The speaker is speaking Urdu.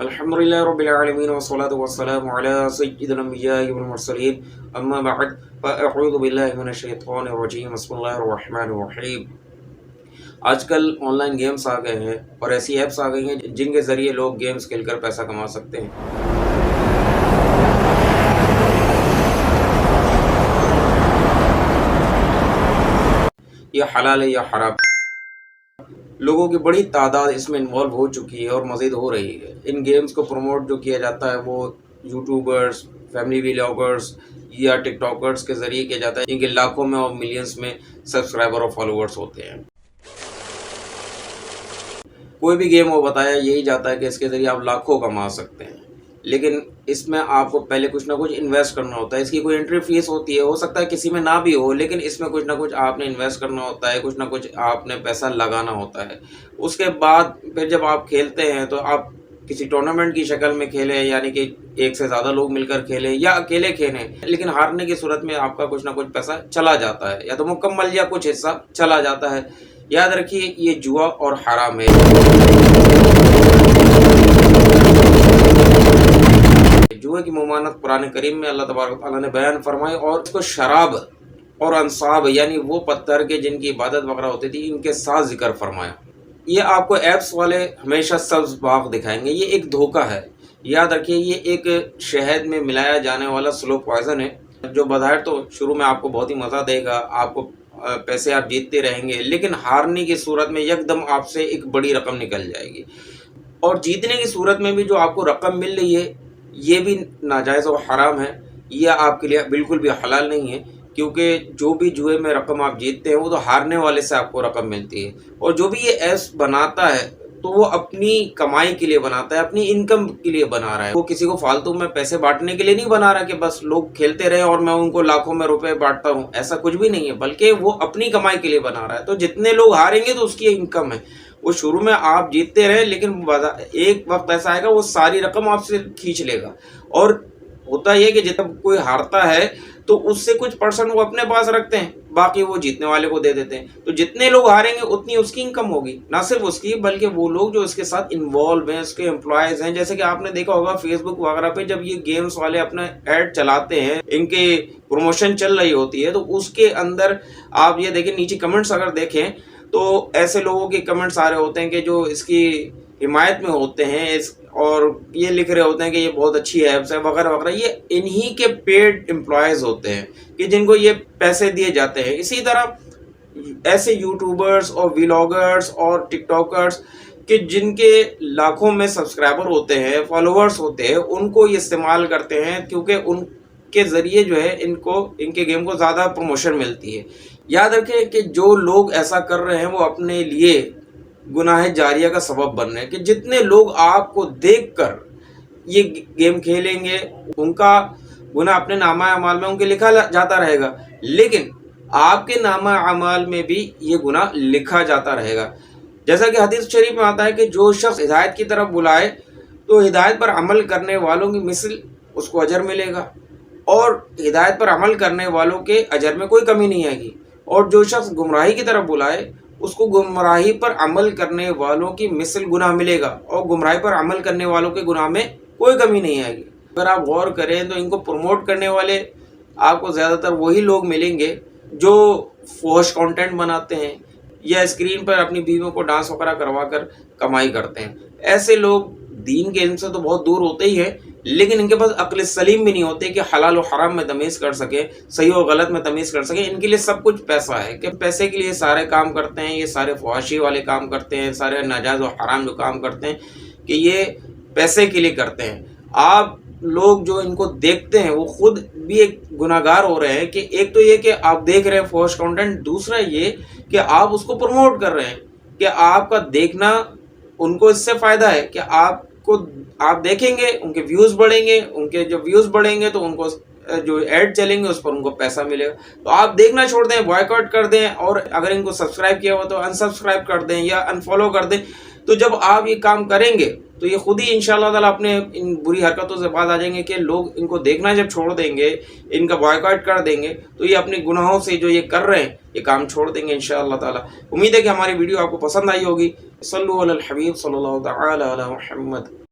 الحمدللہ رب العالمین والصلاة والسلام علی سید الانبیاء والمرسلین اما بعد فاعوذ باللہ من الشیطان الرجیم بسم اللہ الرحمن الرحیم۔ آج کل آن لائن گیمز آ گئے ہیں اور ایسی ایپس آ گئی ہیں جن کے ذریعے لوگ گیمز کھیل کر پیسہ کما سکتے ہیں۔ یہ حلال ہے یا حرام، لوگوں کی بڑی تعداد اس میں انوالو ہو چکی ہے اور مزید ہو رہی ہے۔ ان گیمز کو پروموٹ جو کیا جاتا ہے وہ یوٹیوبرز، فیملی ویلاگرز یا ٹک ٹاکرز کے ذریعے کیا جاتا ہے، ان کے لاکھوں میں اور ملینز میں سبسکرائبر اور فالوورز ہوتے ہیں۔ کوئی بھی گیم وہ بتایا یہی جاتا ہے کہ اس کے ذریعے آپ لاکھوں کما سکتے ہیں، لیکن اس میں آپ کو پہلے کچھ نہ کچھ انویسٹ کرنا ہوتا ہے۔ اس کی کوئی انٹری فیس ہوتی ہے، ہو سکتا ہے کسی میں نہ بھی ہو، لیکن اس میں کچھ نہ کچھ آپ نے انویسٹ کرنا ہوتا ہے، کچھ نہ کچھ آپ نے پیسہ لگانا ہوتا ہے۔ اس کے بعد پھر جب آپ کھیلتے ہیں تو آپ کسی ٹورنامنٹ کی شکل میں کھیلیں، یعنی کہ ایک سے زیادہ لوگ مل کر کھیلیں یا اکیلے کھیلیں، لیکن ہارنے کی صورت میں آپ کا کچھ نہ کچھ پیسہ چلا جاتا ہے، یا تو مکمل یا کچھ حصہ چلا جاتا ہے۔ یاد رکھیے یہ جوا اور حرام ہے۔ جوئے کی ممانعت قرآن کریم میں اللہ تبارک و تعالیٰ نے بیان فرمائی، اور اس کو شراب اور انصاب یعنی وہ پتھر کے جن کی عبادت وغیرہ ہوتی تھی ان کے ساتھ ذکر فرمایا۔ یہ آپ کو ایپس والے ہمیشہ سبز باغ دکھائیں گے، یہ ایک دھوکہ ہے۔ یاد رکھیے یہ ایک شہد میں ملایا جانے والا سلو پوائزن ہے، جو بظاہر تو شروع میں آپ کو بہت ہی مزہ دے گا، آپ کو پیسے آپ جیتتے رہیں گے، لیکن ہارنے کی صورت میں یکدم آپ سے ایک بڑی رقم نکل جائے گی، اور جیتنے کی صورت میں بھی جو آپ کو رقم مل رہی ہے یہ بھی ناجائز اور حرام ہے۔ یہ آپ کے لیے بالکل بھی حلال نہیں ہے، کیونکہ جو بھی جوئے میں رقم آپ جیتتے ہیں وہ تو ہارنے والے سے آپ کو رقم ملتی ہے، اور جو بھی یہ ایپس بناتا ہے تو وہ اپنی کمائی کے لیے بناتا ہے، اپنی انکم کے لیے بنا رہا ہے۔ وہ کسی کو فالتو میں پیسے بانٹنے کے لیے نہیں بنا رہا کہ بس لوگ کھیلتے رہے اور میں ان کو لاکھوں میں روپے بانٹتا ہوں، ایسا کچھ بھی نہیں ہے، بلکہ وہ اپنی کمائی کے لیے بنا رہا ہے۔ تو جتنے لوگ ہاریں گے تو اس کی انکم ہے، وہ شروع میں آپ جیتتے رہے، لیکن ایک وقت ایسا آئے گا وہ ساری رقم آپ سے کھینچ لے گا۔ اور ہوتا یہ کہ جب کوئی ہارتا ہے تو اس سے کچھ پرسنٹ وہ اپنے پاس رکھتے ہیں، باقی وہ جیتنے والے کو دے دیتے ہیں۔ تو جتنے لوگ ہاریں گے اتنی اس کی انکم ہوگی، نہ صرف اس کی بلکہ وہ لوگ جو اس کے ساتھ انوالو ہیں، اس کے امپلائیز ہیں۔ جیسے کہ آپ نے دیکھا ہوگا فیس بک وغیرہ پہ جب یہ گیمز والے اپنا ایڈ چلاتے ہیں، ان کے پروموشن چل رہی ہوتی ہے، تو اس کے اندر آپ یہ دیکھیں نیچے کمنٹس اگر دیکھیں تو ایسے لوگوں کے کمنٹس آ رہے ہوتے ہیں کہ جو اس کی حمایت میں ہوتے ہیں، اور یہ لکھ رہے ہوتے ہیں کہ یہ بہت اچھی ایپس ہے وغیرہ وغیرہ۔ یہ انہی کے پیڈ امپلائیز ہوتے ہیں کہ جن کو یہ پیسے دیے جاتے ہیں۔ اسی طرح ایسے یوٹیوبرز اور ویلاگرز اور ٹک ٹاکرز کہ جن کے لاکھوں میں سبسکرائبر ہوتے ہیں، فالوورز ہوتے ہیں، ان کو یہ استعمال کرتے ہیں، کیونکہ ان کے ذریعے جو ہے ان کے گیم کو زیادہ پروموشن ملتی ہے۔ یاد رکھیں کہ جو لوگ ایسا کر رہے ہیں وہ اپنے لیے گناہ جاریہ کا سبب بن رہے ہیں، کہ جتنے لوگ آپ کو دیکھ کر یہ گیم کھیلیں گے ان کا گناہ اپنے نامہ اعمال میں ان کے لکھا جاتا رہے گا، لیکن آپ کے نامہ اعمال میں بھی یہ گناہ لکھا جاتا رہے گا۔ جیسا کہ حدیث شریف میں آتا ہے کہ جو شخص ہدایت کی طرف بلائے تو ہدایت پر عمل کرنے والوں کی مثل اس کو اجر ملے گا، اور ہدایت پر عمل کرنے والوں کے اجر میں کوئی کمی نہیں آئے گی۔ اور جو شخص گمراہی کی طرف بلائے اس کو گمراہی پر عمل کرنے والوں کی مثل گناہ ملے گا، اور گمراہی پر عمل کرنے والوں کے گناہ میں کوئی کمی نہیں آئے گی۔ اگر آپ غور کریں تو ان کو پروموٹ کرنے والے آپ کو زیادہ تر وہی لوگ ملیں گے جو فحش کنٹینٹ بناتے ہیں یا اسکرین پر اپنی بیویوں کو ڈانس وغیرہ کروا کر کمائی کرتے ہیں۔ ایسے لوگ دین کے علم سے تو بہت دور ہوتے ہی ہیں، لیکن ان کے پاس عقل سلیم بھی نہیں ہوتے کہ حلال و حرام میں تمیز کر سکے، صحیح و غلط میں تمیز کر سکے۔ ان کے لیے سب کچھ پیسہ ہے، کہ پیسے کے لیے سارے کام کرتے ہیں، یہ سارے فحاشی والے کام کرتے ہیں، سارے ناجائز و حرام جو کام کرتے ہیں کہ یہ پیسے کے لیے کرتے ہیں۔ آپ لوگ جو ان کو دیکھتے ہیں وہ خود بھی ایک گناہ گار ہو رہے ہیں، کہ ایک تو یہ کہ آپ دیکھ رہے ہیں فحش کنٹینٹ، دوسرا یہ کہ آپ اس کو پروموٹ کر رہے ہیں، کہ آپ کا دیکھنا ان کو اس سے فائدہ ہے کہ آپ دیکھیں گے، ان کے ویوز بڑھیں گے، ان کے جو ویوز بڑھیں گے تو ان کو جو ایڈ چلیں گے اس پر ان کو پیسہ ملے گا۔ تو آپ دیکھنا چھوڑ دیں، بوائیکاٹ کر دیں، اور اگر ان کو سبسکرائب کیا ہوا تو انسبسکرائب کر دیں یا انفالو کر دیں۔ تو جب آپ یہ کام کریں گے تو یہ خود ہی انشاءاللہ تعالیٰ اپنے ان بری حرکتوں سے باز آ جائیں گے، کہ لوگ ان کو دیکھنا جب چھوڑ دیں گے، ان کا بوائیکاٹ کر دیں گے، تو یہ اپنے گناہوں سے جو یہ کر رہے ہیں یہ کام چھوڑ دیں گے انشاءاللہ تعالیٰ۔ امید ہے کہ ہماری ویڈیو آپ کو پسند آئی ہوگی۔ صلو علی الحبیب صلی اللہ تعالی علی محمد۔